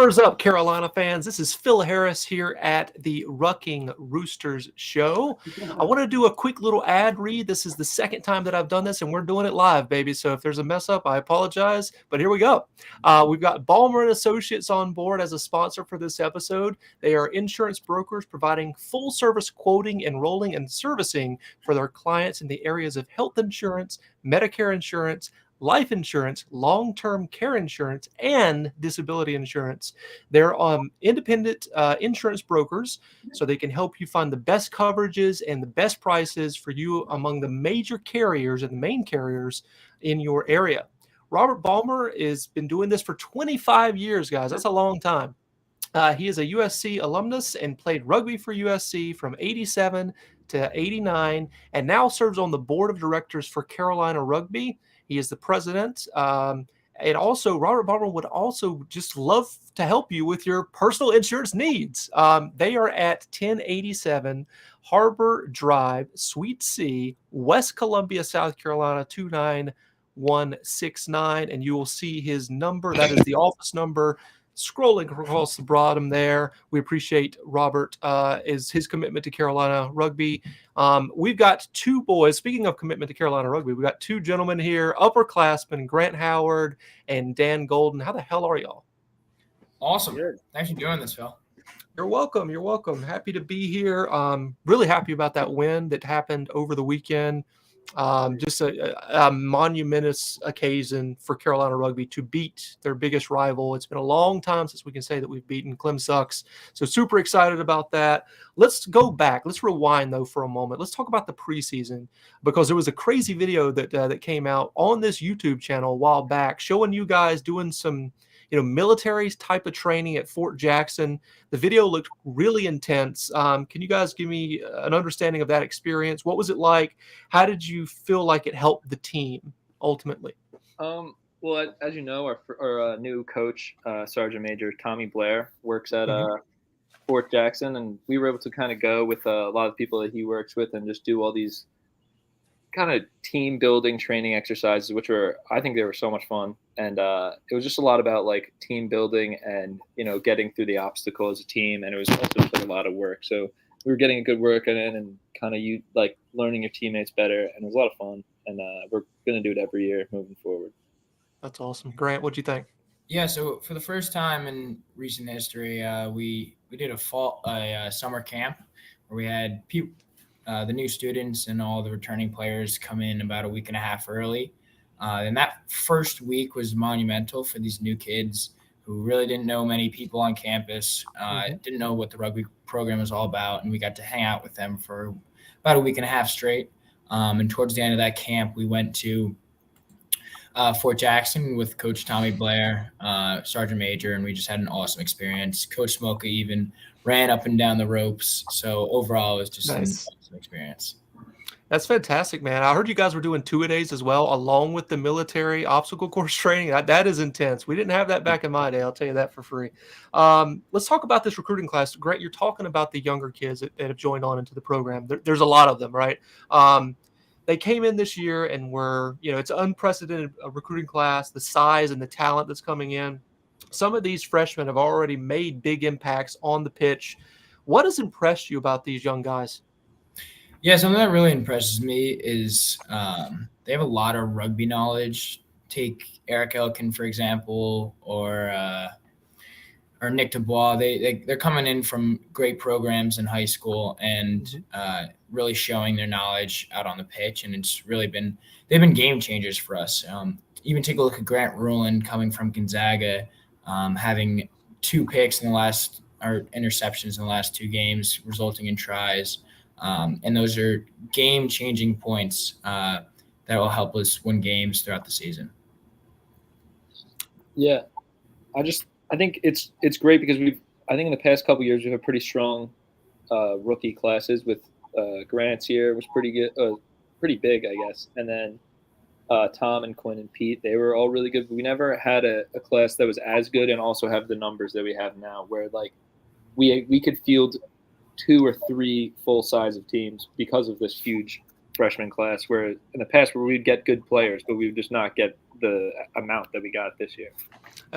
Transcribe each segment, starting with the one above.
What's up, Carolina fans? This is Phil Harris here at the Ruckin Roosters Show. I want to do a quick little ad read. This is the second time that I've done this, and we're doing it live, baby. So if there's a mess up, I apologize. But here we go. We've got Balmer Associates on board as a sponsor for this episode. They are insurance brokers providing full-service quoting, enrolling, and servicing for their clients in the areas of health insurance, Medicare insurance, life insurance, long-term care insurance, and disability insurance. They're independent insurance brokers, so they can help you find the best coverages and the best prices for you among the major carriers and the main carriers in your area. Robert Balmer has been doing this for 25 years, guys. That's a long time. He is a USC alumnus and played rugby for USC from 87 to 89, and now serves on the board of directors for Carolina Rugby. He is the president. And also, Robert Balmer would also just love to help you with your personal insurance needs. They are at 1087 Harbor Drive, Suite C, West Columbia, South Carolina, 29169. And you will see his number. That is the office number. Scrolling across the bottom there, we appreciate Robert is his commitment to Carolina Rugby. We've got two boys. Speaking of commitment to Carolina Rugby, we've got two gentlemen here, upperclassmen, Grant Howard and Dan Golden. How the hell are y'all? Awesome. Good. Thanks for doing this, Phil. You're welcome. You're welcome. Happy to be here. Really happy about that win that happened over the weekend. Just a monumentous occasion for Carolina Rugby to beat their biggest rival. It's been a long time since we can say that we've beaten Clem Sucks. So super excited about that. Let's go back. Let's rewind, though, for a moment. Let's talk about the preseason, because there was a crazy video that came out on this YouTube channel a while back showing you guys doing some military type of training at Fort Jackson. The video looked really intense. Can you guys give me an understanding of that experience? What was it like? How did you feel like it helped the team ultimately? Well, as you know, our new coach, Sergeant Major Tommy Blair, works at Fort Jackson, and we were able to kind of go with a lot of people that he works with and just do all these kind of team building training exercises, which I think they were so much fun. And it was just a lot about like team building and, getting through the obstacle as a team. And it was also just like a lot of work. So we were getting a good work in it and kind of learning your teammates better. And it was a lot of fun. And we're going to do it every year moving forward. That's awesome. Grant, what'd you think? Yeah. So for the first time in recent history, we did a summer camp where we had people, the new students and all the returning players come in about a week and a half early. And that first week was monumental for these new kids who really didn't know many people on campus, didn't know what the rugby program was all about. And we got to hang out with them for about a week and a half straight. And towards the end of that camp, we went to Fort Jackson with Coach Tommy Blair, Sergeant Major, and we just had an awesome experience. Coach Smoka even ran up and down the ropes. So overall, it was just an awesome experience. That's fantastic, man. I heard you guys were doing two-a-days as well, along with the military obstacle course training. That is intense. We didn't have that back in my day. I'll tell you that for free. Let's talk about this recruiting class. Grant, you're talking about the younger kids that have joined on into the program. There's a lot of them, right? They came in this year and it's an unprecedented recruiting class, the size and the talent that's coming in. Some of these freshmen have already made big impacts on the pitch. What has impressed you about these young guys? Yeah, something that really impresses me is they have a lot of rugby knowledge. Take Eric Elkin, for example, or Nick Dubois. They're coming in from great programs in high school and really showing their knowledge out on the pitch. And it's really they've been game changers for us. Even take a look at Grant Rowland coming from Gonzaga, having 2 picks or interceptions in the last 2 games, resulting in tries. And those are game-changing points that will help us win games throughout the season. Yeah, I think it's great because I think in the past couple of years we've had pretty strong rookie classes with Grant's year was pretty good, pretty big, I guess. And then Tom and Quinn and Pete, they were all really good. But we never had a class that was as good and also have the numbers that we have now, where like we could field 2 or 3 full size of teams because of this huge freshman class, where in the past where we'd get good players, but we would just not get the amount that we got this year.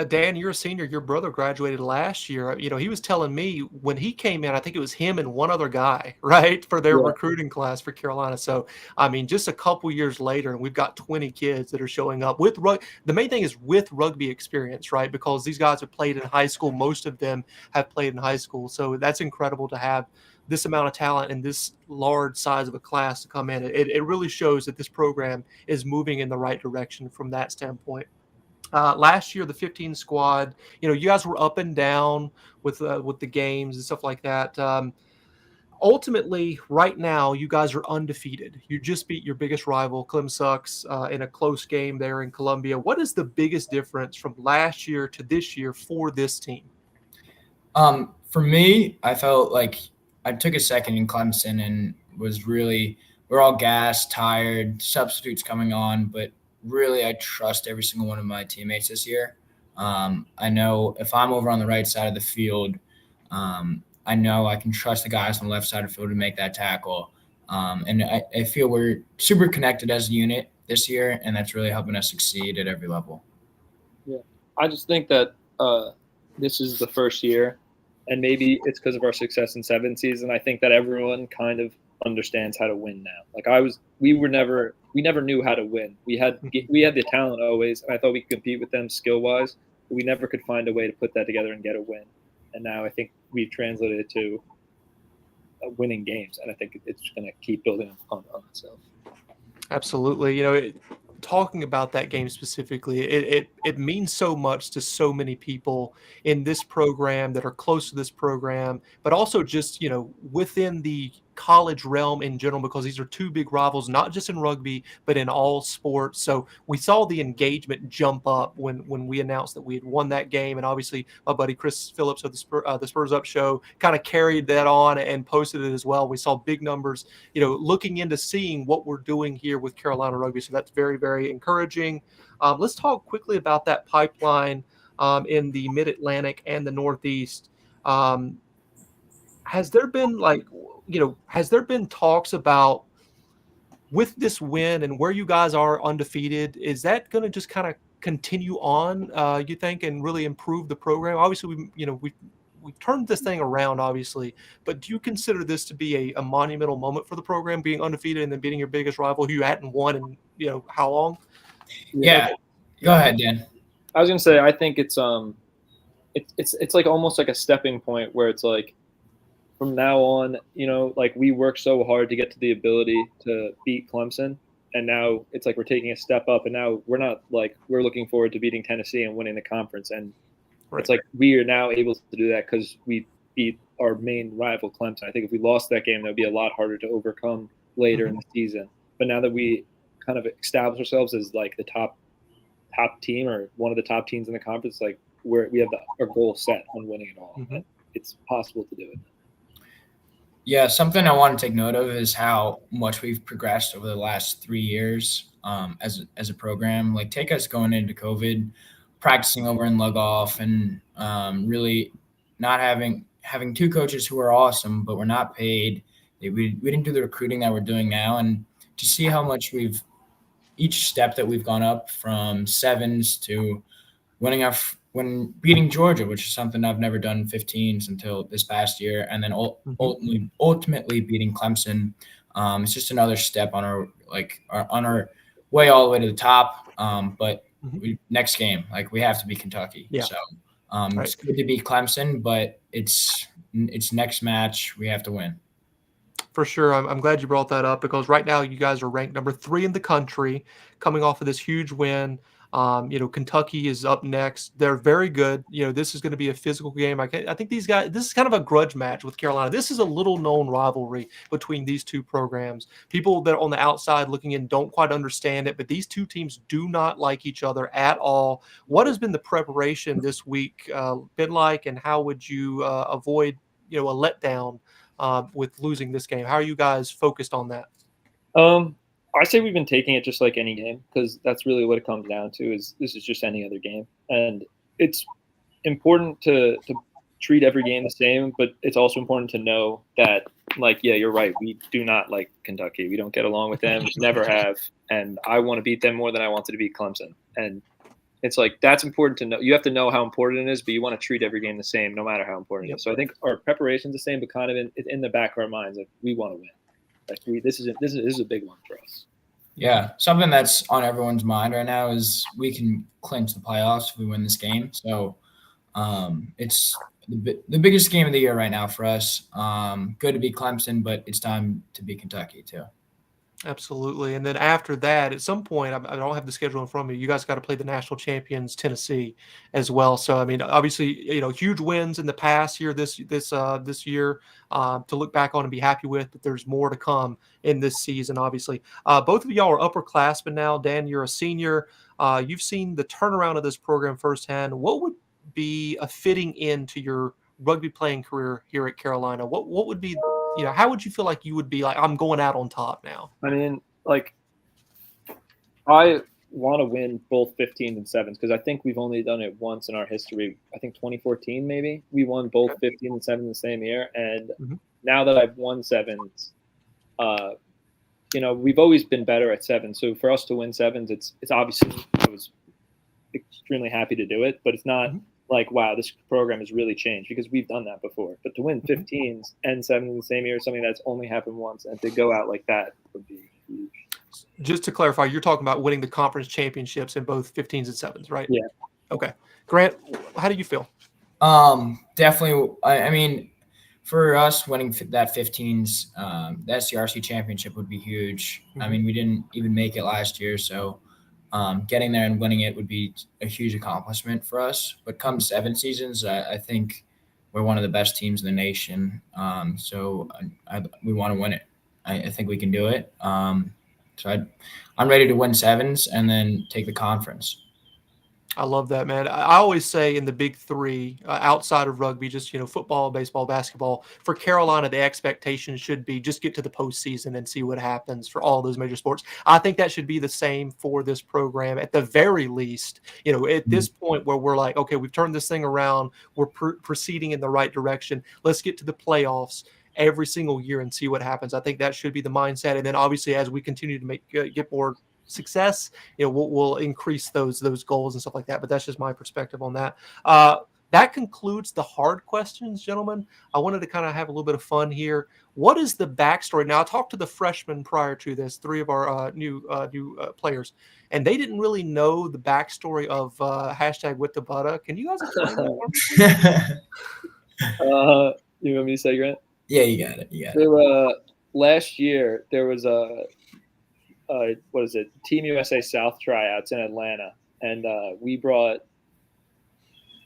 Dan, you're a senior. Your brother graduated last year. He was telling me when he came in, I think it was him and one other guy, right, for their Yeah. recruiting class for Carolina. So, I mean, just a couple years later, and we've got 20 kids that are showing up with the main thing is with rugby experience, right? Because these guys have played in high school. Most of them have played in high school. So that's incredible to have this amount of talent and this large size of a class to come in. It really shows that this program is moving in the right direction from that standpoint. Last year, the 15 squad, you guys were up and down with the games and stuff like that. Ultimately, right now, you guys are undefeated. You just beat your biggest rival, Clem Sucks, in a close game there in Columbia. What is the biggest difference from last year to this year for this team? For me, I felt like I took a second in Clemson and we're all gassed, tired, substitutes coming on, but really I trust every single one of my teammates this year. I know if I'm over on the right side of the field, I know I can trust the guys on the left side of the field to make that tackle. And I feel we're super connected as a unit this year, and that's really helping us succeed at every level. Yeah, I just think that this is the first year, and maybe it's because of our success in 7th season. I think that everyone kind of understands how to win now. Like we never knew how to win. We had the talent always, and I thought we could compete with them skill wise, but we never could find a way to put that together and get a win. And now I think we've translated it to winning games, and I think it's going to keep building on itself. Absolutely. Talking about that game specifically, it means so much to so many people in this program that are close to this program, but also just, within the college realm in general, because these are two big rivals, not just in rugby, but in all sports. So we saw the engagement jump up when we announced that we had won that game. And obviously my buddy Chris Phillips of the Spurs Up Show kind of carried that on and posted it as well. We saw big numbers, looking into seeing what we're doing here with Carolina Rugby. So that's very, very encouraging. Let's talk quickly about that pipeline in the Mid-Atlantic and the Northeast. Has there been talks about, with this win and where you guys are undefeated, is that going to just kind of continue on, you think, and really improve the program? Obviously, we've turned this thing around, obviously, but do you consider this to be a monumental moment for the program, being undefeated and then beating your biggest rival who you hadn't won in, how long? Yeah. Go ahead, Dan. I was going to say, I think it's like almost like a stepping point where it's like, from now on, like we worked so hard to get to the ability to beat Clemson, and now it's like we're taking a step up, and now we're looking forward to beating Tennessee and winning the conference, and right. It's like we are now able to do that because we beat our main rival Clemson. I think if we lost that game, that would be a lot harder to overcome later in the season. But now that we kind of establish ourselves as like the top team or one of the top teams in the conference, like we have our goal set on winning it all. It's possible to do it. Yeah, something I want to take note of is how much we've progressed over the last 3 years as a program. Like, take us going into COVID, practicing over in Lugoff, and really not having 2 coaches who are awesome, but we're not paid. We didn't do the recruiting that we're doing now, and to see how much each step that we've gone up from 7s to when beating Georgia, which is something I've never done in 15s until this past year, and then ultimately beating Clemson. It's just another step on our way all the way to the top. But next game, we have to beat Kentucky. Yeah. So It's good to beat Clemson, but it's next match we have to win. For sure. I'm glad you brought that up, because right now you guys are ranked number 3 in the country, coming off of this huge win. Kentucky is up next. They're very good. This is going to be a physical game. I think these guys, this is kind of a grudge match with Carolina. This is a little known rivalry between these two programs. People that are on the outside looking in don't quite understand it, but these two teams do not like each other at all. What has been the preparation this week been like, and how would you avoid, a letdown with losing this game? How are you guys focused on that? I say we've been taking it just like any game, because that's really what it comes down to. Is this is just any other game, and it's important to treat every game the same, but it's also important to know that, you're right. We do not like Kentucky. We don't get along with them. Just never have. And I want to beat them more than I wanted to beat Clemson. And it's like that's important to know. You have to know how important it is, but you want to treat every game the same, no matter how important it is. So I think our preparation's the same, but kind of in the back of our minds, like we want to win. Like this is a big one for us. Yeah, something that's on everyone's mind right now is we can clinch the playoffs if we win this game. So it's the biggest game of the year right now for us. Good to beat Clemson, but it's time to beat Kentucky too. Absolutely. And then after that, at some point, I don't have the schedule in front of me. You guys got to play the national champions, Tennessee, as well. So, I mean, obviously, huge wins in the past here, this year to look back on and be happy with. But there's more to come in this season, obviously. Both of y'all are upperclassmen now. Dan, you're a senior. You've seen the turnaround of this program firsthand. What would be a fitting end to your rugby playing career here at Carolina? What would be, how would you feel like you would be like, I'm going out on top now? I mean, like, I want to win both 15s and 7s because I think we've only done it once in our history. I think 2014 maybe we won both 15s and 7s the same year. And now that I've won 7s, we've always been better at 7s. So for us to win 7s, it's obviously I was extremely happy to do it, but it's not like, wow, this program has really changed because we've done that before. But to win 15s and 7s in the same year is something that's only happened once, and to go out like that would be huge. Just to clarify, you're talking about winning the conference championships in both 15s and 7s, right? Yeah. Okay. Grant, how do you feel? Definitely. I mean, for us, winning that 15s, the SCRC championship would be huge. I mean, we didn't even make it last year, so getting there and winning it would be a huge accomplishment for us. But come 7 seasons, I think we're one of the best teams in the nation. So we want to win it. I think we can do it. So I'm ready to win 7s and then take the conference. I love that, man. I always say in the big three, outside of rugby, just, football, baseball, basketball, for Carolina, the expectation should be just get to the postseason and see what happens for all those major sports. I think that should be the same for this program at the very least. At this point where we're like, okay, we've turned this thing around, we're proceeding in the right direction. Let's get to the playoffs every single year and see what happens. I think that should be the mindset. And then obviously as we continue to get more success, we'll increase those goals and stuff like that. But that's just my perspective on that. That concludes the hard questions, gentlemen. I wanted to kind of have a little bit of fun here. What is the backstory? Now, I talked to the freshmen prior to this, 3 of our new players, and they didn't really know the backstory of hashtag with the butter. Can you guys explain that one? You want me to say, Grant? Yeah, you got it. Last year, there was Team USA South tryouts in Atlanta, and we brought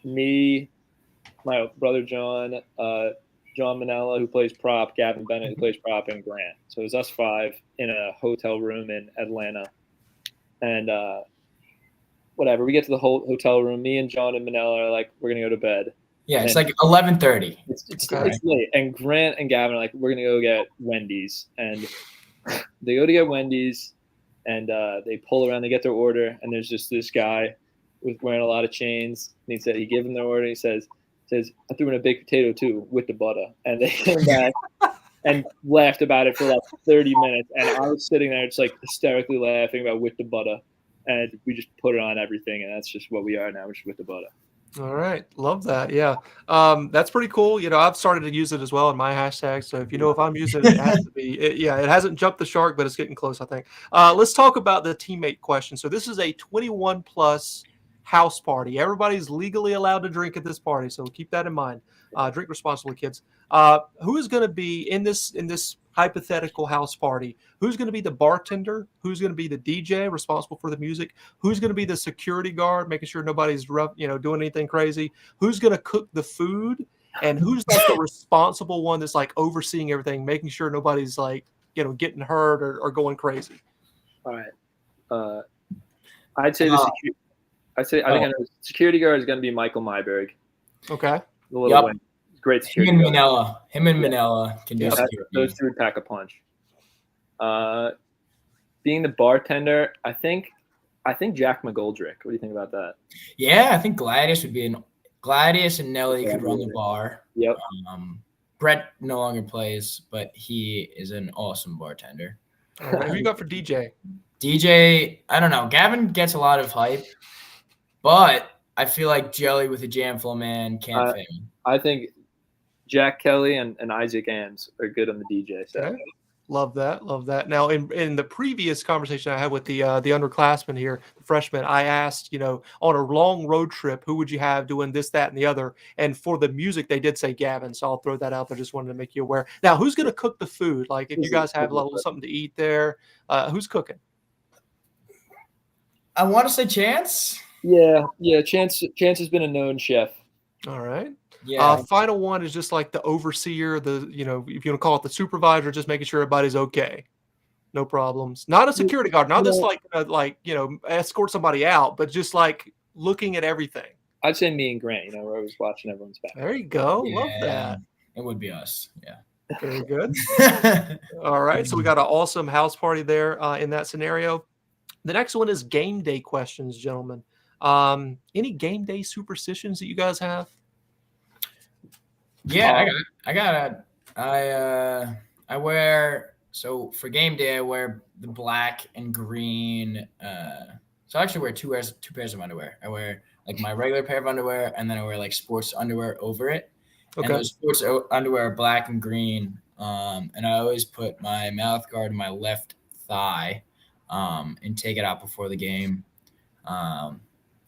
me, my brother John Manella, who plays prop, Gavin Bennett, who plays prop, and Grant. So it was us 5 in a hotel room in Atlanta, and whatever. We get to the whole hotel room. Me and John and Manella are like, we're gonna go to bed. Yeah, it's like 11:30. It's late, and Grant and Gavin are like, we're gonna go get Wendy's, and they go to get Wendy's, and they pull around. They get their order, and there's just this guy wearing a lot of chains. And he gave them their order. And he says, I threw in a baked potato too with the butter. And they came back and laughed about it for like 30 minutes. And I was sitting there just like hysterically laughing about with the butter. And we just put it on everything, and that's just what we are now. We're just with the butter. All right. Love that. Yeah. That's pretty cool. I've started to use it as well in my hashtag. So if I'm using it, it has to be, it hasn't jumped the shark, but it's getting close, I think. Let's talk about the teammate question. So this is a 21 plus house party. Everybody's legally allowed to drink at this party. So keep that in mind. Drink responsibly, kids. Who is going to be in this hypothetical house party? Who's going to be the bartender? Who's going to be the DJ responsible for the music? Who's going to be the security guard, making sure nobody's doing anything crazy? Who's going to cook the food? And who's like the responsible one that's like overseeing everything, making sure nobody's like getting hurt or going crazy? All right. I'd say I think I know security guard is going to be Michael Myberg. Okay. Great security. Him and Manella can do security. Those 2 would pack a punch. Being the bartender, I think Jack McGoldrick. What do you think about that? Yeah, I think Gladius and Nelly could run the bar. Yep. Brett no longer plays, but he is an awesome bartender. Who you got for DJ? DJ, I don't know. Gavin gets a lot of hype. but I feel like jelly with a jam full man can't fail. I think Jack Kelly and Isaac Ams are good on the DJ set. Okay. Love that. Love that. Now, in the previous conversation I had with the underclassmen here, the freshmen, I asked, on a long road trip, who would you have doing this, that, and the other? And for the music, they did say Gavin. So I'll throw that out there. Just wanted to make you aware. Now, who's going to cook the food? Like, if you guys have a little something to eat there, who's cooking? I want to say Chance. Yeah. Chance has been a known chef. All right. Yeah. Final one is just like the overseer, if you want to call it the supervisor, just making sure everybody's okay. No problems. Not a security guard, not just escort somebody out, but just like looking at everything. I'd say me and Grant, we're always watching everyone's back. There you go. Yeah, love that. It would be us. Yeah. Very good. All right. So we got an awesome house party there in that scenario. The next one is game day questions, gentlemen. Any game day superstitions that you guys have? Yeah, I wear, so for game day, I wear the black and green. So I actually wear two pairs of underwear. I wear like my regular pair of underwear, and then I wear like sports underwear over it. Okay. And those sports underwear are black and green. And I always put my mouth guard in my left thigh, and take it out before the game.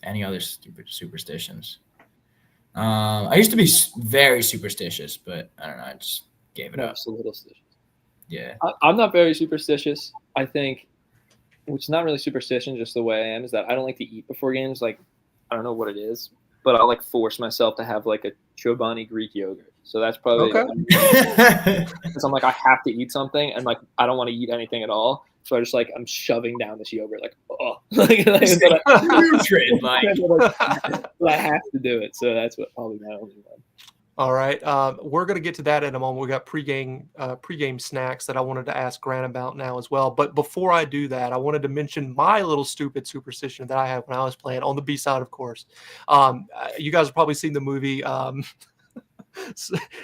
Any other stupid superstitions? I used to be very superstitious, but I don't know. I just gave it up. Just a little superstitious. Yeah. I'm not very superstitious. I think, which is not really superstition, just the way I am, is that I don't like to eat before games. Like, I don't know what it is, but I'll like force myself to have like a Chobani Greek yogurt. So that's probably because I'm like, I have to eat something, and like I don't want to eat anything at all. So I just like I'm shoving down this yogurt, like but I have to do it. So that's what probably my only one. All right, we're gonna get to that in a moment. We got pregame snacks that I wanted to ask Grant about now as well. But before I do that, I wanted to mention my little stupid superstition that I had when I was playing on the B side, of course. You guys have probably seen the movie.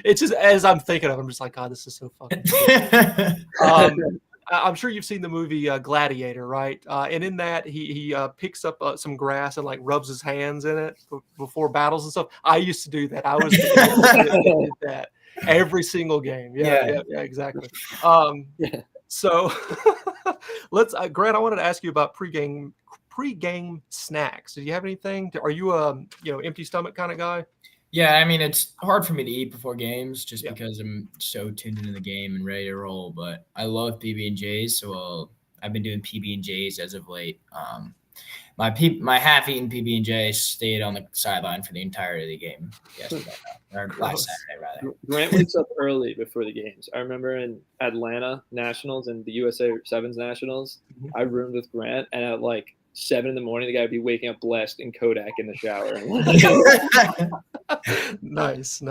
It's just as I'm thinking of, I'm just like, God, this is so fucking. I'm sure you've seen the movie Gladiator, right? And in that, he picks up some grass and like rubs his hands in it before battles and stuff. I used to do that. I was did that every single game. Yeah, exactly. So let's, Grant, I wanted to ask you about pregame snacks. Do you have anything? Are you a empty stomach kind of guy? Yeah, I mean, it's hard for me to eat before games just because I'm so tuned into the game and ready to roll. But I love PB&Js, so I've been doing PB&Js as of late. My half-eaten PB&J stayed on the sideline for the entirety of the game yesterday, or last Saturday, rather. Grant wakes up early before the games. I remember in Atlanta Nationals and the USA Sevens Nationals, I roomed with Grant, and at like 7 a.m, the guy would be waking up blessed in Kodak in the shower. Nice.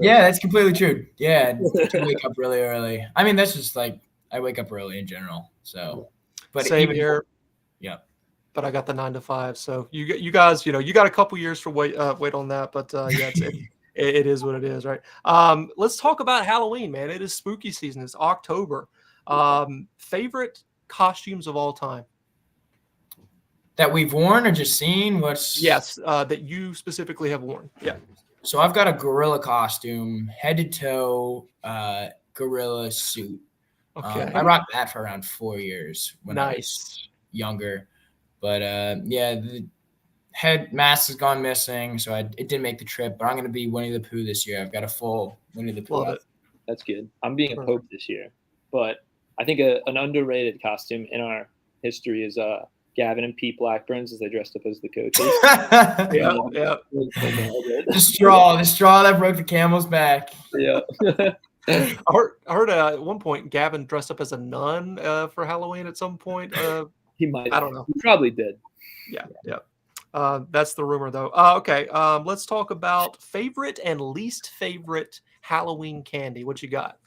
Yeah, that's completely true. Yeah, to wake up really early. I mean, that's just like I wake up early in general. So, but same here. Yeah. But I got the 9 to 5. So you guys, you got a couple years for wait on that. But yeah, it is what it is, right? Let's talk about Halloween, man. It is spooky season. It's October. Favorite costumes of all time? That we've worn or just seen? Yes, that you specifically have worn. Yeah. So I've got a gorilla costume, head to toe, gorilla suit. Okay. I rocked that for around 4 years when I was younger. But the head mask has gone missing, so it didn't make the trip. But I'm going to be Winnie the Pooh this year. I've got a full Winnie the Pooh. That's good. I'm being a Pope this year, but I think an underrated costume in our history is Gavin and Pete Blackburns as they dressed up as the coaches. Yeah. The straw that broke the camel's back. Yeah. I heard at one point Gavin dressed up as a nun for Halloween at some point. He might. I don't know. He probably did. Yeah. That's the rumor, though. Okay. Let's talk about favorite and least favorite Halloween candy. What you got?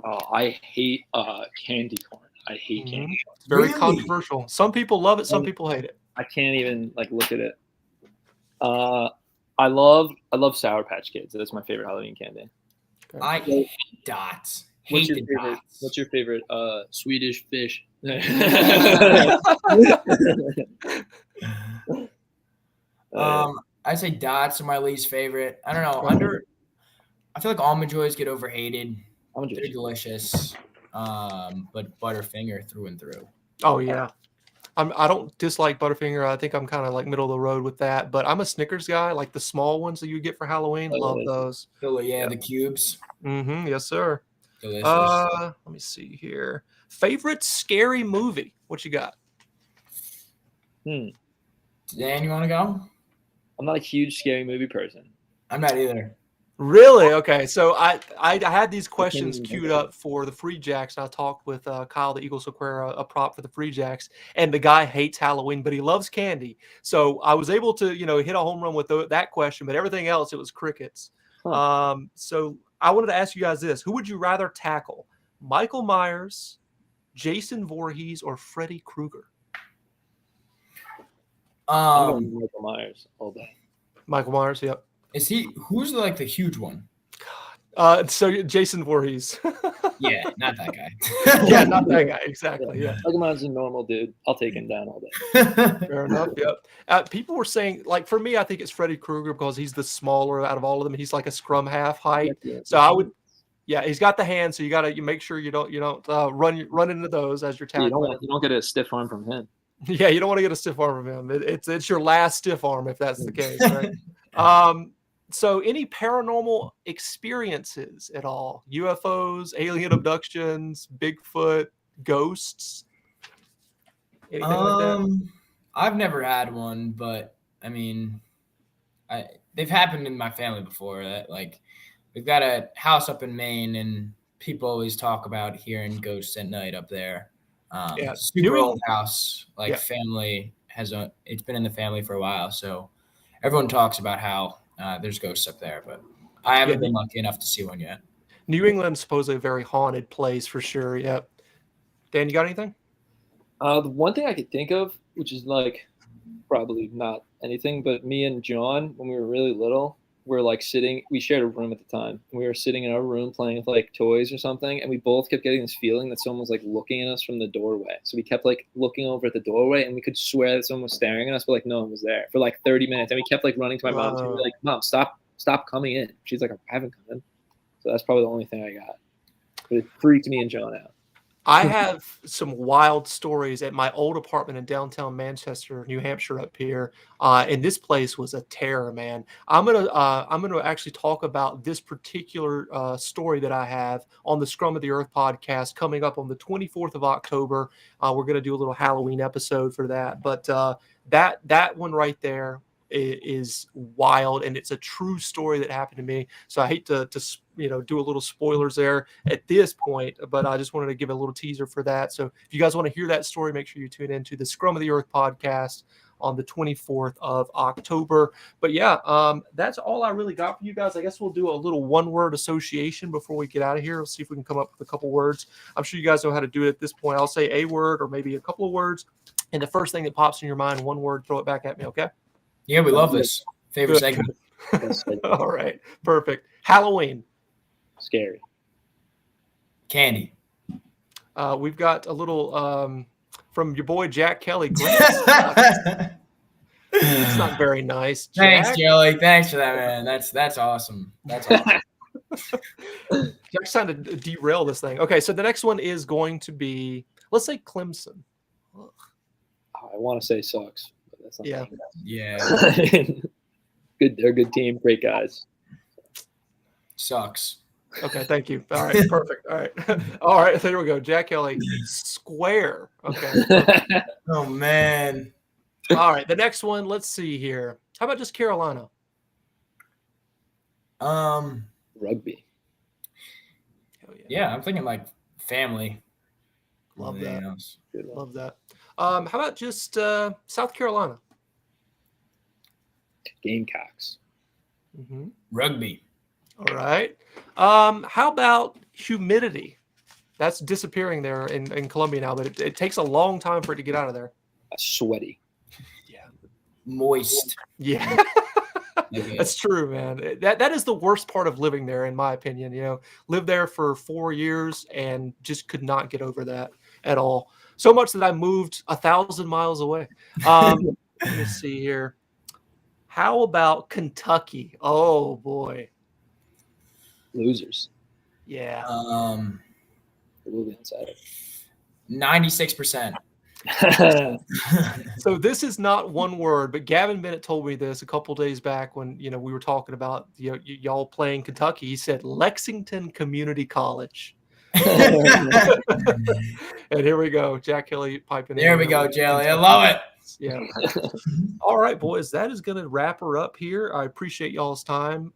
Oh, I hate candy corn. I hate candy corn. It's very controversial. Some people love it. Some people hate it. I can't even look at it. I love Sour Patch Kids. That's my favorite Halloween candy. Okay. I hate dots. What's your favorite Swedish fish? I'd say dots are my least favorite. I don't know. I feel like almond joys get overhated. They're delicious. But Butterfinger through and through. Oh yeah. I don't dislike Butterfinger. I think I'm kind of like middle of the road with that, but I'm a Snickers guy, like the small ones that you get for Halloween. Love those. Oh yeah, the cubes. Yes, sir. Delicious. Let me see here. Favorite scary movie? What you got? Dan, you want to go? I'm not a huge scary movie person. I'm not either. Really? Okay. So I had these questions queued up for the Free Jacks. And I talked with Kyle, the Eagle Sequera, a prop for the Free Jacks, and the guy hates Halloween, but he loves candy. So I was able to, hit a home run with that question, but everything else, it was crickets. Huh. So I wanted to ask you guys this: who would you rather tackle, Michael Myers, Jason Voorhees, or Freddy Krueger? I'm going with Michael Myers all day. Michael Myers, yep. Is he? Who's the huge one? So Jason Voorhees. Yeah, not that guy. Yeah, not that guy. Exactly. Yeah. Michael Myers is a normal dude. I'll take him down all day. Fair enough. Yep. People were saying, like, for me, I think it's Freddy Krueger because he's the smaller out of all of them. He's like a scrum half height. So I would. Yeah, he's got the hand, so you make sure you don't run into those as you're tackling. You don't get a stiff arm from him. Yeah, you don't want to get a stiff arm from him. It's your last stiff arm if that's the case, right? So any paranormal experiences at all? UFOs, alien abductions, Bigfoot, ghosts? Anything like that? I've never had one, but I mean, they've happened in my family before. That we've got a house up in Maine, and people always talk about hearing ghosts at night up there. Super old house. Family it's been in the family for a while, so everyone talks about how there's ghosts up there, but I haven't been lucky enough to see one yet. New England's supposedly a very haunted place for sure. Yep. Dan, you got anything? The one thing I could think of, which is probably not anything, but me and John, when we were really little, we're sitting. We shared a room at the time. And we were sitting in our room playing with toys or something, and we both kept getting this feeling that someone was looking at us from the doorway. So we kept looking over at the doorway, and we could swear that someone was staring at us, but no one was there for 30 minutes. And we kept running to my mom. And we were Mom, stop coming in. She's I haven't come in. So that's probably the only thing I got. But it freaked me and John out. I have some wild stories at my old apartment in downtown Manchester, New Hampshire, up here, and this place was a terror, man. I'm gonna actually talk about this particular story that I have on the Scrum of the Earth podcast coming up on the 24th of October. We're gonna do a little Halloween episode for that, but that one right there is wild, and it's a true story that happened to me. So I hate to do a little spoilers there at this point, but I just wanted to give a little teaser for that. So if you guys want to hear that story, make sure you tune into the Scrum of the Earth podcast on the 24th of October. But that's all I really got for you guys. I guess we'll do a little one-word association before we get out of here. Let's see if we can come up with a couple words. I'm sure you guys know how to do it at this point. I'll say a word or maybe a couple of words, and the first thing that pops in your mind, one word, throw it back at me, okay? Yeah, we love this. Favorite segment. All right, perfect. Halloween. Scary. Candy. We've got a little from your boy Jack Kelly. It's not very nice. Jack. Thanks, Kelly. Thanks for that, man. That's awesome. That's awesome. Jack's trying to derail this thing. Okay, so the next one is going to be, let's say Clemson. I want to say sucks. That's not They're a good team, great guys. Sucks. Okay, thank you. All right, perfect. All right, there we go. Jack Kelly, square. Okay. Oh man. All right, the next one. Let's see here. How about just Carolina? Rugby. Yeah, I'm thinking family. Love that. Love that. How about just South Carolina? Gamecocks. Mm-hmm. Rugby. All right. How about humidity? That's disappearing there in Columbia now, but it takes a long time for it to get out of there. Sweaty. Yeah. Moist. Yeah. That's true, man. That is the worst part of living there, in my opinion. Lived there for 4 years and just could not get over that at all. So much that I moved 1,000 miles away. Let me see here. How about Kentucky? Oh boy. Losers. Yeah. The movie inside. 96%. So this is not one word, but Gavin Bennett told me this a couple days back when we were talking about y'all playing Kentucky. He said Lexington Community College. And here we go, Jack Kelly piping in. There we go, Jelly. I love it. Yeah. All right, boys, that is going to wrap her up here. I appreciate y'all's time.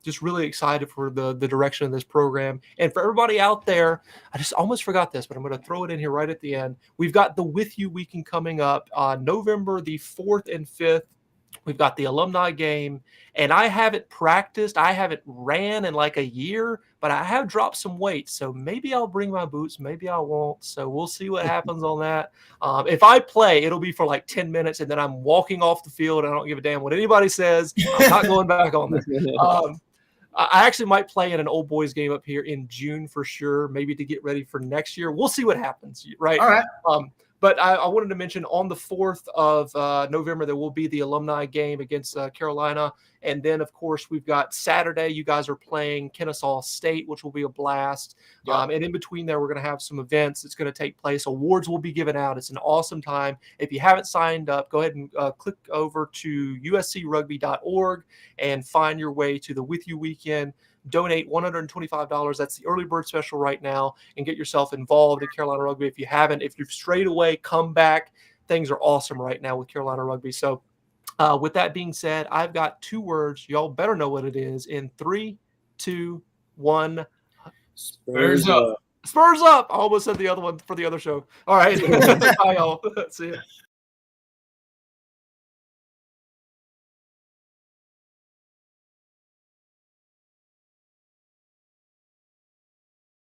Just really excited for the direction of this program. And for everybody out there, I just almost forgot this, but I'm going to throw it in here right at the end. We've got the With You Weekend coming up on November the 4th and 5th. We've got the alumni game, and I haven't practiced. I haven't ran in like a year, but I have dropped some weight. So maybe I'll bring my boots. Maybe I won't. So we'll see what happens on that. If I play, it'll be for like 10 minutes, and then I'm walking off the field. I don't give a damn what anybody says. I'm not going back on there. I actually might play in an old boys game up here in June for sure, maybe to get ready for next year. We'll see what happens, right? All right. But I wanted to mention on the 4th of November, there will be the alumni game against Carolina. And then, of course, we've got Saturday. You guys are playing Kennesaw State, which will be a blast. Yep. And in between there, we're going to have some events that's going to take place. Awards will be given out. It's an awesome time. If you haven't signed up, go ahead and click over to uscrugby.org and find your way to the With You Weekend. Donate $125. That's the early bird special right now, and get yourself involved in Carolina Rugby. If you haven't, if you've strayed away, come back. Things are awesome right now with Carolina Rugby. So with that being said, I've got 2 words. Y'all better know what it is. In 3, 2, 1. Spurs up. Spurs up. I almost said the other one for the other show. All right. Bye, y'all. See ya.